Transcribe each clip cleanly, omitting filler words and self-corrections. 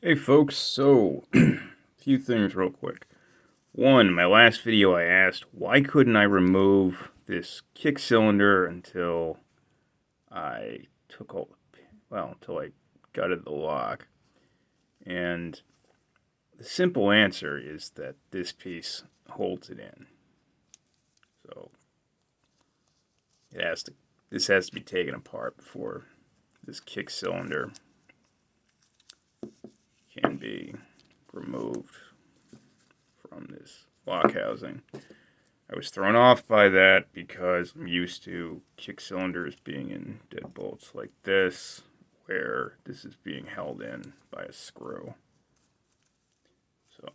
Hey folks, so a few things real quick. One, my last video I asked why couldn't I remove this kick cylinder until I took all until I gutted the lock. And the simple answer is that this piece holds it in. So this has to be taken apart before this kick cylinder can be removed from this lock housing. I was thrown off by that because I'm used to kick cylinders being in deadbolts like this, where this is being held in by a screw. So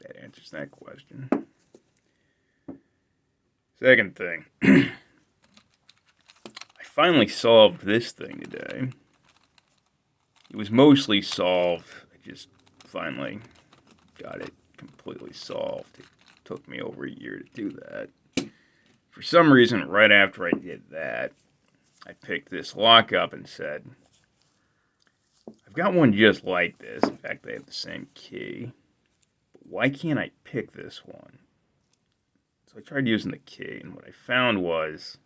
that answers that question. Second thing, I finally solved this thing today. It was mostly solved. I just finally got it completely solved. It took me over a year to do that. For some reason, right after I did that, I picked this lock up and said, I've got one just like this. In fact, they have the same key. But why can't I pick this one? So I tried using the key, and what I found was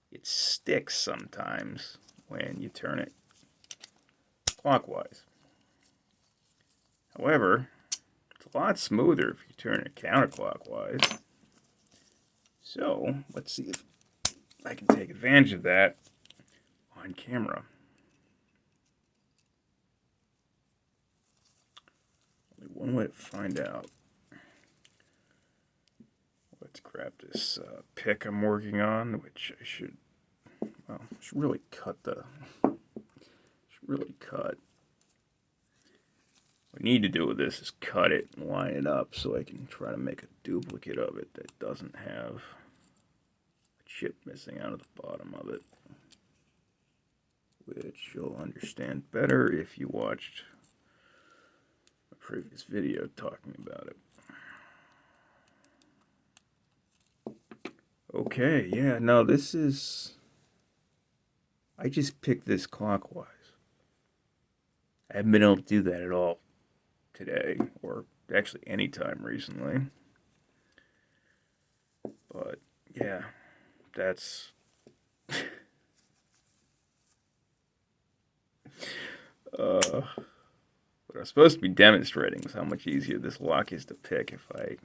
it sticks sometimes when you turn it clockwise. However, it's a lot smoother if you turn it counterclockwise. So let's see if I can take advantage of that on camera. Only one way to find out. Let's grab this pick I'm working on, which I should really cut What I need to do with this is cut it and line it up so I can try to make a duplicate of it that doesn't have a chip missing out of the bottom of it, which you'll understand better if you watched a previous video talking about it. Okay, yeah, no, I just picked this clockwise. I haven't been able to do that at all today, or actually any time recently. But yeah, that's what I'm supposed to be demonstrating is how much easier this lock is to pick if I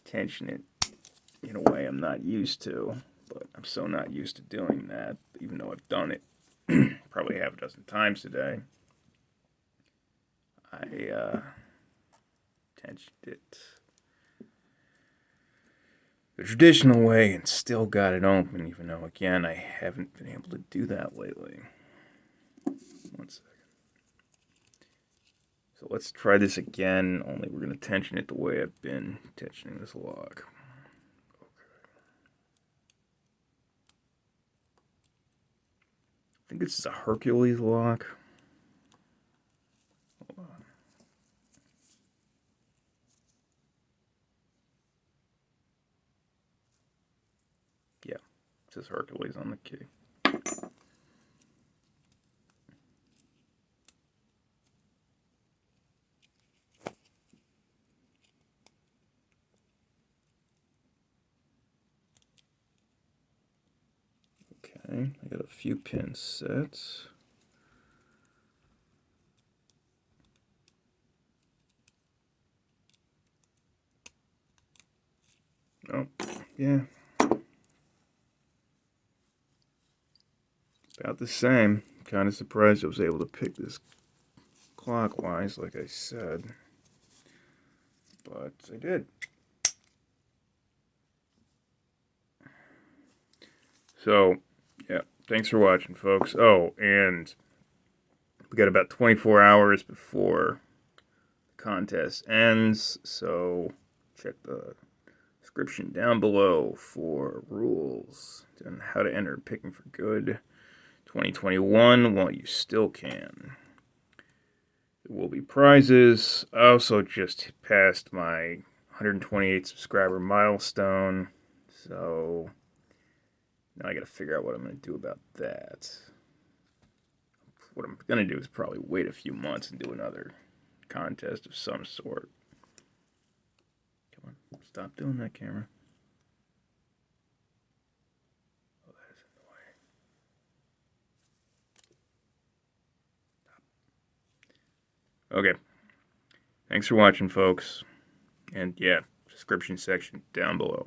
tension it in a way I'm not used to. But I'm so not used to doing that, even though I've done it probably half a dozen times today. I tensioned it the traditional way and still got it open, even though, again, I haven't been able to do that lately. One second. So let's try this again, only we're going to tension it the way I've been tensioning this lock. Okay. I think this is a Hercules lock. Hold on. Yeah, it says Hercules on the key. Okay, I got a few pin sets. Oh, yeah. About the same. Kind of surprised I was able to pick this clockwise, like I said. But I did. So, yeah, thanks for watching, folks. Oh, and we got about 24 hours before the contest ends, so check the description down below for rules and how to enter Picking for Good 2021 while you still can. There will be prizes. I also just passed my 128 subscriber milestone, so now I gotta figure out what I'm gonna do about that. what I'm going to do is probably wait a few months and do another contest of some sort. Come on, stop doing that, camera. Oh, that is in the way. Stop. Okay. Thanks for watching, folks. And yeah, description section down below.